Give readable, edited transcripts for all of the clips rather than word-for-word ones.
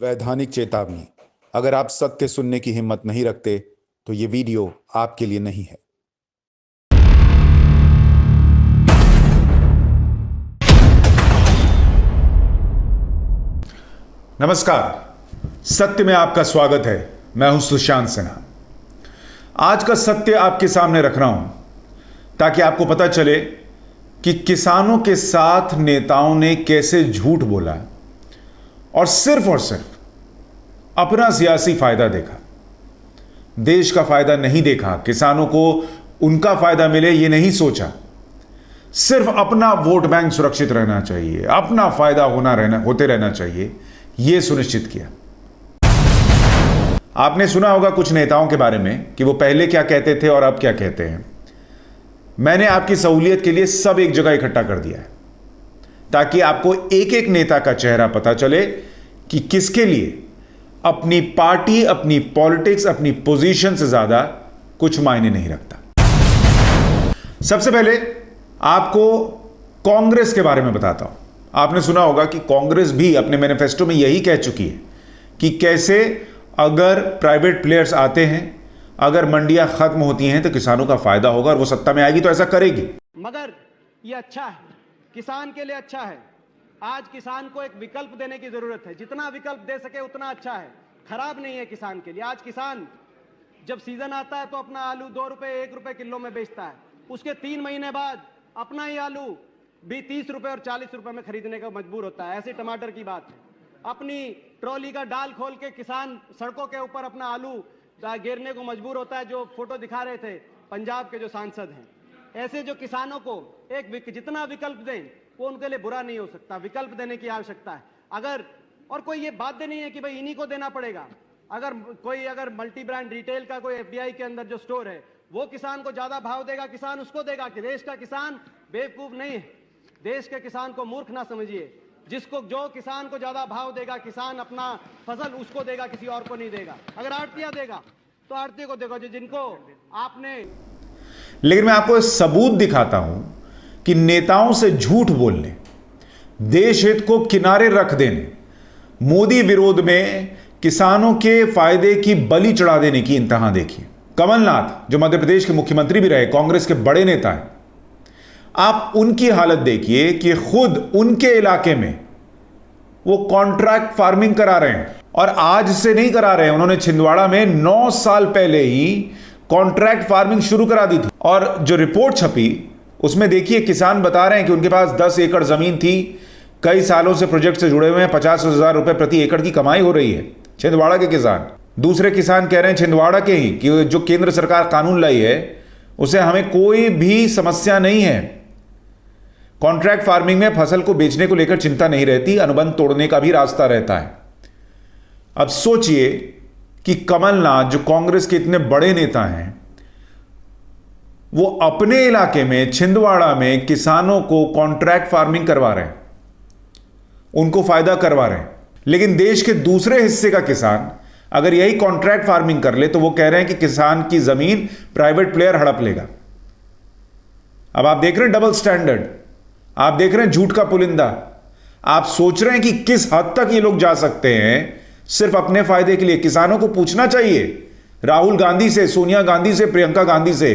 वैधानिक चेतावनी। अगर आप सत्य सुनने की हिम्मत नहीं रखते तो ये वीडियो आपके लिए नहीं है। नमस्कार, सत्य में आपका स्वागत है। मैं हूं सुशांत सिन्हा। आज का सत्य आपके सामने रख रहा हूं ताकि आपको पता चले कि किसानों के साथ नेताओं ने कैसे झूठ बोला और सिर्फ अपना सियासी फायदा देखा। देश का फायदा नहीं देखा, किसानों को उनका फायदा मिले ये नहीं सोचा। सिर्फ अपना वोट बैंक सुरक्षित रहना चाहिए, अपना फायदा होते रहना चाहिए, यह सुनिश्चित किया। आपने सुना होगा कुछ नेताओं के बारे में कि वो पहले क्या कहते थे और अब क्या कहते हैं। मैंने आपकी सहूलियत के लिए सब एक जगह इकट्ठा कर दिया है ताकि आपको एक एक नेता का चेहरा पता चले कि किसके लिए अपनी पार्टी, अपनी पॉलिटिक्स, अपनी पोजीशन से ज्यादा कुछ मायने नहीं रखता। सबसे पहले आपको कांग्रेस के बारे में बताता हूं। आपने सुना होगा कि कांग्रेस भी अपने मैनिफेस्टो में यही कह चुकी है कि कैसे अगर प्राइवेट प्लेयर्स आते हैं, अगर मंडियां खत्म होती हैं तो किसानों का फायदा होगा और वो सत्ता में आएगी तो ऐसा करेगी। मगर ये अच्छा है, किसान के लिए अच्छा है। आज किसान को एक विकल्प देने की जरूरत है। जितना विकल्प दे सके उतना अच्छा है, खराब नहीं है किसान के लिए। आज किसान जब सीजन आता है तो अपना आलू 2 रुपए 1 रुपए किलो में बेचता है। उसके 3 महीने बाद अपना ही आलू भी 30 रुपए और 40 रुपए में खरीदने का मजबूर होता है। ऐसे टमाटर की बात है। अपनी ट्रॉली का डाल खोल के किसान सड़कों के ऊपर अपना आलू गिरने को मजबूर होता है। जो फोटो दिखा रहे थे पंजाब के जो सांसद हैं, ऐसे जो किसानों को जितना विकल्प दें वो उनके लिए बुरा नहीं हो सकता। विकल्प देने की आवश्यकता है। और कोई ये बाध्य नहीं है कि भाई इन्हीं को देना पड़ेगा। अगर मल्टी ब्रांड रिटेल का कोई एफडीआई के अंदर जो स्टोर है वो किसान को ज्यादा भाव देगा, किसान उसको देगा। कि देश का किसान बेवकूफ नहीं है। देश के किसान को मूर्ख ना समझिए। जो किसान को ज्यादा भाव देगा, किसान अपना फसल उसको देगा, किसी और को नहीं देगा। अगर आड़तिया देगा तो आड़ती को देगा, जिनको आपने। लेकिन मैं आपको सबूत दिखाता हूं कि नेताओं से झूठ बोलने, देश हित को किनारे रख देने, मोदी विरोध में किसानों के फायदे की बलि चढ़ा देने की इंतहा देखिए। कमलनाथ जो मध्य प्रदेश के मुख्यमंत्री भी रहे, कांग्रेस के बड़े नेता हैं, आप उनकी हालत देखिए कि खुद उनके इलाके में वो कॉन्ट्रैक्ट फार्मिंग करा रहे हैं। और आज से नहीं करा रहे हैं, उन्होंने छिंदवाड़ा में 9 साल पहले ही कॉन्ट्रैक्ट फार्मिंग शुरू करा दी थी। और जो रिपोर्ट छपी उसमें देखिए किसान बता रहे हैं कि उनके पास 10 एकड़ जमीन थी, कई सालों से प्रोजेक्ट से जुड़े हुए हैं, 50,000 रुपए प्रति एकड़ की कमाई हो रही है। छिंदवाड़ा के किसान, दूसरे किसान कह रहे हैं छिंदवाड़ा के ही कि जो केंद्र सरकार कानून लाई है उसे हमें कोई भी समस्या नहीं है। कॉन्ट्रैक्ट फार्मिंग में फसल को बेचने को लेकर चिंता नहीं रहती, अनुबंध तोड़ने का भी रास्ता रहता है। अब सोचिए कि कमलनाथ जो कांग्रेस के इतने बड़े नेता हैं, वो अपने इलाके में छिंदवाड़ा में किसानों को कॉन्ट्रैक्ट फार्मिंग करवा रहे हैं, उनको फायदा करवा रहे हैं। लेकिन देश के दूसरे हिस्से का किसान अगर यही कॉन्ट्रैक्ट फार्मिंग कर ले तो वो कह रहे हैं कि किसान की जमीन प्राइवेट प्लेयर हड़प लेगा। अब आप देख रहे हैं डबल स्टैंडर्ड, आप देख रहे हैं झूठ का पुलिंदा। आप सोच रहे हैं कि किस हद तक ये लोग जा सकते हैं सिर्फ अपने फायदे के लिए। किसानों को पूछना चाहिए राहुल गांधी से, सोनिया गांधी से, प्रियंका गांधी से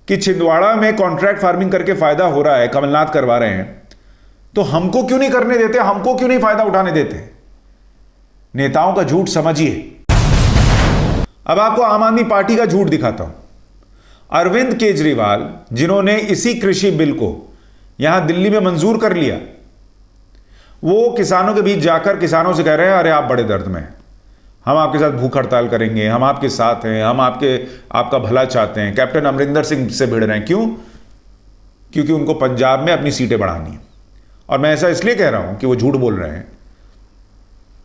कि छिंदवाड़ा में कॉन्ट्रैक्ट फार्मिंग करके फायदा हो रहा है, कमलनाथ करवा रहे हैं, तो हमको क्यों नहीं करने देते, हमको क्यों नहीं फायदा उठाने देते। नेताओं का झूठ समझिए। अब आपको आम आदमी पार्टी का झूठ दिखाता हूं। अरविंद केजरीवाल जिन्होंने इसी कृषि बिल को यहां दिल्ली में मंजूर कर लिया, वो किसानों के बीच जाकर किसानों से कह रहे हैं अरे आप बड़े दर्द में हैं, हम आपके साथ भूख हड़ताल करेंगे, हम आपके साथ हैं, हम आपका भला चाहते हैं। कैप्टन अमरिंदर सिंह से भिड़ रहे हैं। क्यों? क्योंकि उनको पंजाब में अपनी सीटें बढ़ानी है। और मैं ऐसा इसलिए कह रहा हूं कि वो झूठ बोल रहे हैं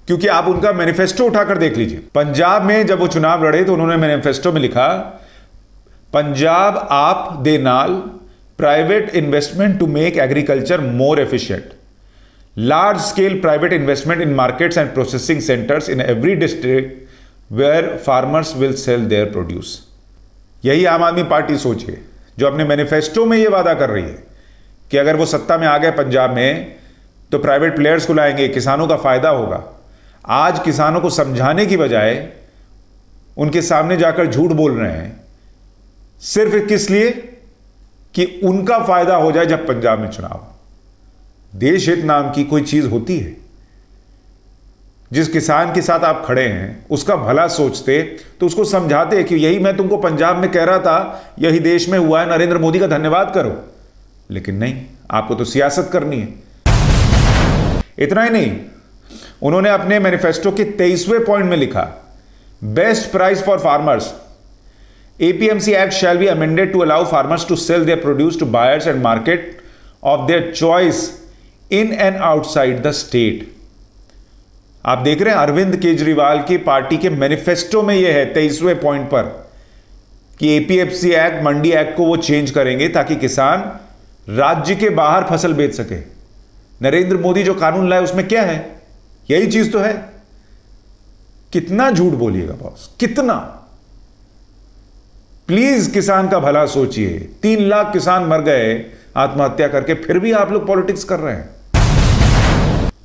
क्योंकि आप उनका मैनिफेस्टो उठाकर देख लीजिए। पंजाब में जब वो चुनाव लड़े तो उन्होंने मैनिफेस्टो में लिखा, पंजाब आप दे नाल private investment to make agriculture more efficient, large scale private investment in markets and processing centers in every district where farmers will sell their produce। यही आम आदमी पार्टी सोचिए जो अपने मैनिफेस्टो में यह वादा कर रही है कि अगर वो सत्ता में आ गए पंजाब में तो प्राइवेट प्लेयर्स को लाएंगे, किसानों का फायदा होगा। आज किसानों को समझाने की बजाय उनके सामने जाकर झूठ बोल रहे हैं, सिर्फ किस लिए कि उनका फायदा हो जाए जब पंजाब में चुनाव। देश हित नाम की कोई चीज होती है? जिस किसान के साथ आप खड़े हैं उसका भला सोचते तो उसको समझाते कि यही मैं तुमको पंजाब में कह रहा था, यही देश में हुआ है, नरेंद्र मोदी का धन्यवाद करो। लेकिन नहीं, आपको तो सियासत करनी है। इतना ही नहीं, उन्होंने अपने मैनिफेस्टो के 23वें पॉइंट में लिखा, best price for farmers, APMC act shall be amended to allow farmers to sell their produce to buyers and market of their choice in and outside the state. आप देख रहे हैं अरविंद केजरीवाल की पार्टी के manifesto में यह है 23वें पॉइंट पर कि APMC एक्ट, मंडी एक्ट को वो चेंज करेंगे ताकि किसान राज्य के बाहर फसल बेच सके। नरेंद्र मोदी जो कानून लाए उसमें क्या है? यही चीज तो है। कितना झूठ बोलिएगा बॉस, कितना? प्लीज किसान का भला सोचिए। 3 लाख किसान मर गए आत्महत्या करके, फिर भी आप लोग पॉलिटिक्स कर रहे हैं।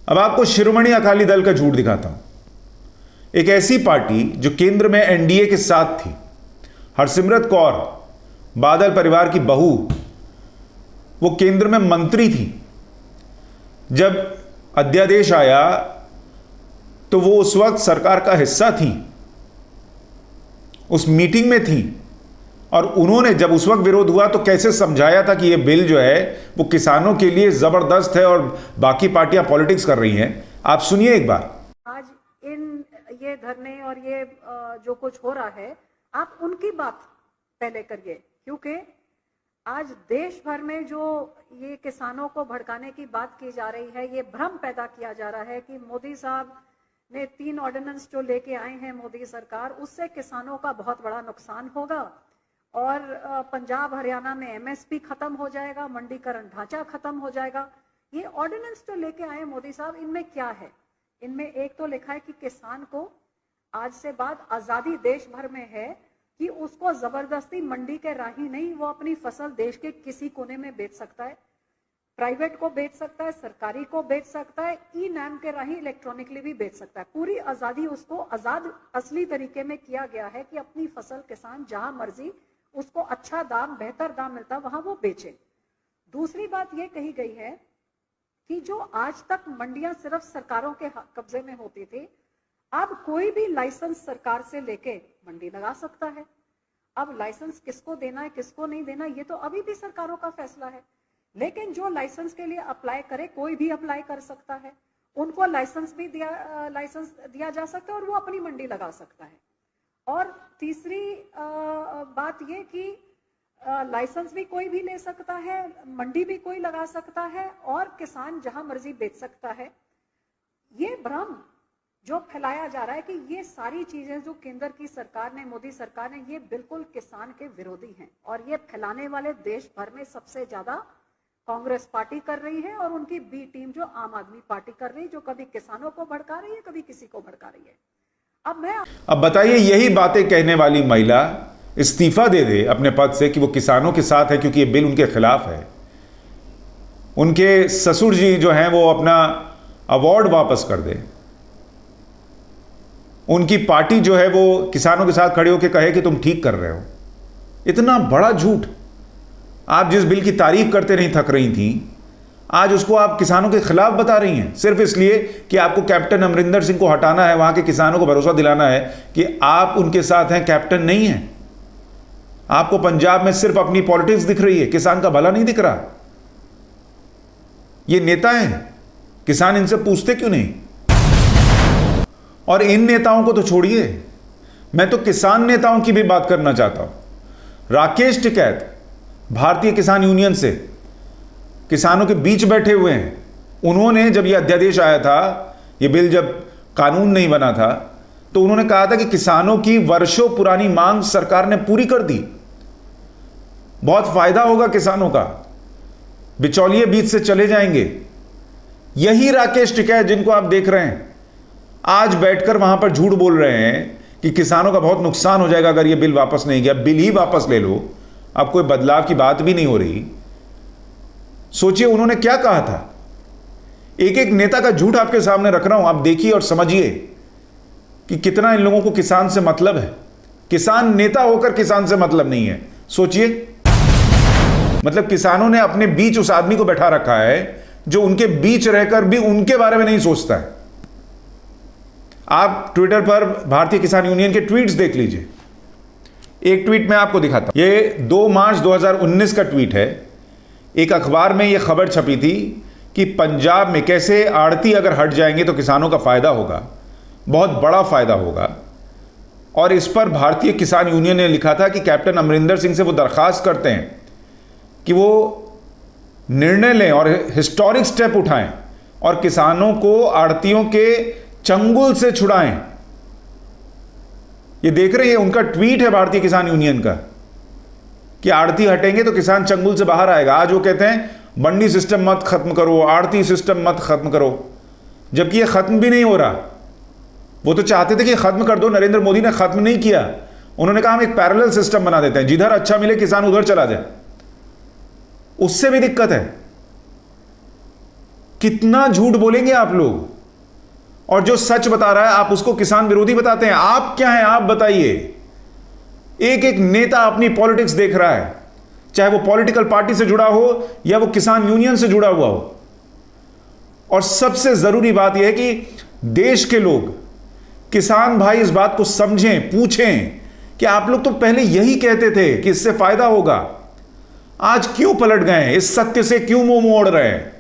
अब आपको शिरोमणि अकाली दल का झूठ दिखाता हूं। एक ऐसी पार्टी जो केंद्र में NDA के साथ थी, हरसिमरत कौर बादल परिवार की बहू, वो केंद्र में मंत्री थी। जब अध्यादेश आया तो वो उस वक्त सरकार का हिस्सा थी, उस मीटिंग में थी, और उन्होंने जब उस वक्त विरोध हुआ तो कैसे समझाया था कि ये बिल जो है वो किसानों के लिए जबरदस्त है और बाकी पार्टियां पॉलिटिक्स कर रही हैं। आप सुनिए एक बार। आज ये धरने और ये जो कुछ हो रहा है, आप उनकी बात पहले करिए, क्योंकि आज देश भर में जो ये किसानों को भड़काने की बात की जा रही है, ये भ्रम पैदा किया जा रहा है कि मोदी साहब ने 3 ऑर्डिनेंस जो लेके आए हैं मोदी सरकार, उससे किसानों का बहुत बड़ा नुकसान होगा और पंजाब हरियाणा में MSP खत्म हो जाएगा, मंडीकरण ढांचा खत्म हो जाएगा। ये ऑर्डिनेंस जो लेके आए मोदी साहब, इनमें क्या है? इनमें एक तो लिखा है कि किसान को आज से बाद आजादी देश भर में है कि उसको जबरदस्ती मंडी के राही नहीं, वो अपनी फसल देश के किसी कोने में बेच सकता है, प्राइवेट को बेच सकता है, सरकारी को बेच सकता है, ई-नाम के राही इलेक्ट्रॉनिकली भी बेच सकता है। पूरी आजादी उसको आजाद असली तरीके में किया गया है कि अपनी फसल किसान जहां मर्जी उसको अच्छा दाम, बेहतर दाम मिलता है वहां वो बेचे। दूसरी बात ये कही गई है कि जो आज तक मंडियां सिर्फ सरकारों के कब्जे में होती थी, अब कोई भी लाइसेंस सरकार से लेके मंडी लगा सकता है। अब लाइसेंस किसको देना है, किसको नहीं देना, ये तो अभी भी सरकारों का फैसला है। लेकिन जो लाइसेंस के लिए अप्लाई करे, कोई भी अप्लाई कर सकता है, उनको लाइसेंस दिया जा सकता है और वो अपनी मंडी लगा सकता है। और तीसरी बात ये कि लाइसेंस भी कोई भी ले सकता है, मंडी भी कोई लगा सकता है और किसान जहां मर्जी बेच सकता है। ये भ्रम जो फैलाया जा रहा है कि ये सारी चीजें जो केंद्र की सरकार ने, मोदी सरकार ने, ये बिल्कुल किसान के विरोधी हैं और ये फैलाने वाले देश भर में सबसे ज्यादा कांग्रेस पार्टी कर रही है और उनकी बी टीम जो आम आदमी पार्टी कर रही है, जो कभी किसानों को भड़का रही है, कभी किसी को भड़का रही है। अब बताइए, यही बातें कहने वाली महिला इस्तीफा दे दे अपने पद से कि वो किसानों के साथ है क्योंकि ये बिल उनके खिलाफ है। उनके ससुर जी जो हैं वो अपना अवार्ड वापस कर दे। उनकी पार्टी जो है वो किसानों के साथ खड़े होकर कहे कि तुम ठीक कर रहे हो। इतना बड़ा झूठ। आप जिस बिल की तारीफ करते नहीं थक रही थी, आज उसको आप किसानों के खिलाफ बता रही हैं, सिर्फ इसलिए कि आपको कैप्टन अमरिंदर सिंह को हटाना है, वहां के किसानों को भरोसा दिलाना है कि आप उनके साथ हैं, कैप्टन नहीं हैं। आपको पंजाब में सिर्फ अपनी पॉलिटिक्स दिख रही है, किसान का भला नहीं दिख रहा। ये नेता हैं, किसान इनसे पूछते क्यों नहीं? और इन नेताओं को तो छोड़िए, मैं तो किसान नेताओं की भी बात करना चाहता हूं। राकेश टिकैत भारतीय किसान यूनियन से किसानों के बीच बैठे हुए हैं। उन्होंने जब यह अध्यादेश आया था, यह बिल जब कानून नहीं बना था, तो उन्होंने कहा था कि किसानों की वर्षों पुरानी मांग सरकार ने पूरी कर दी, बहुत फायदा होगा किसानों का, बिचौलिए बीच से चले जाएंगे। यही राकेश टिकैत जिनको आप देख रहे हैं आज बैठकर वहां पर झूठ बोल रहे हैं कि किसानों का बहुत नुकसान हो जाएगा अगर यह बिल वापस नहीं गया। बिल ही वापस ले लो, अब कोई बदलाव की बात भी नहीं हो रही। सोचिए उन्होंने क्या कहा था। एक एक नेता का झूठ आपके सामने रख रहा हूं, आप देखिए और समझिए। कि कितना इन लोगों को किसान से मतलब है। किसान नेता होकर किसान से मतलब नहीं है। सोचिए, मतलब किसानों ने अपने बीच उस आदमी को बैठा रखा है जो उनके बीच रहकर भी उनके बारे में नहीं सोचता है। आप ट्विटर पर भारतीय किसान यूनियन के ट्वीट्स देख लीजिए। एक ट्वीट मैं आपको दिखाता हूं। ये 2 मार्च 2019 का ट्वीट है। एक अखबार में यह खबर छपी थी कि पंजाब में कैसे आड़ती अगर हट जाएंगे तो किसानों का फायदा होगा, बहुत बड़ा फायदा होगा। और इस पर भारतीय किसान यूनियन ने लिखा था कि कैप्टन अमरिंदर सिंह से वो दरखास्त करते हैं कि वो निर्णय लें और हिस्टोरिक स्टेप उठाएं और किसानों को आड़तियों के चंगुल से छुड़ाएं। ये देख रहे हैं, उनका ट्वीट है भारतीय किसान यूनियन का कि आड़ती हटेंगे तो किसान चंगुल से बाहर आएगा। आज वो कहते हैं मंडी सिस्टम मत खत्म करो, आड़ती सिस्टम मत खत्म करो, जबकि ये खत्म भी नहीं हो रहा। वो तो चाहते थे कि खत्म कर दो, नरेंद्र मोदी ने खत्म नहीं किया। उन्होंने कहा हम एक पैरेलल सिस्टम बना देते हैं, जिधर अच्छा मिले किसान उधर चला जाए। उससे भी दिक्कत है। कितना झूठ बोलेंगे आप लोग, और जो सच बता रहा है आप उसको किसान विरोधी बताते हैं। आप क्या हैं, आप बताइए। एक एक नेता अपनी पॉलिटिक्स देख रहा है, चाहे वो पॉलिटिकल पार्टी से जुड़ा हो या वो किसान यूनियन से जुड़ा हुआ हो। और सबसे जरूरी बात यह है कि देश के लोग, किसान भाई इस बात को समझें, पूछें कि आप लोग तो पहले यही कहते थे कि इससे फायदा होगा, आज क्यों पलट गए हैं, इस सत्य से क्यों मुंह मोड़ रहे हैं,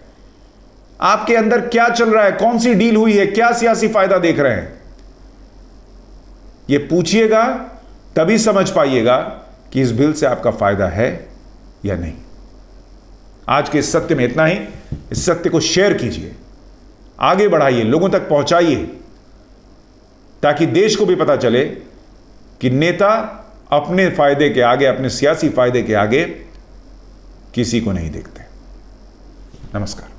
आपके अंदर क्या चल रहा है, कौन सी डील हुई है, क्या सियासी फायदा देख रहे हैं। यह पूछिएगा तभी समझ पाइएगा कि इस बिल से आपका फायदा है या नहीं। आज के इस सत्य में इतना ही। इस सत्य को शेयर कीजिए, आगे बढ़ाइए, लोगों तक पहुंचाइए, ताकि देश को भी पता चले कि नेता अपने फायदे के आगे, अपने सियासी फायदे के आगे किसी को नहीं देखते। नमस्कार।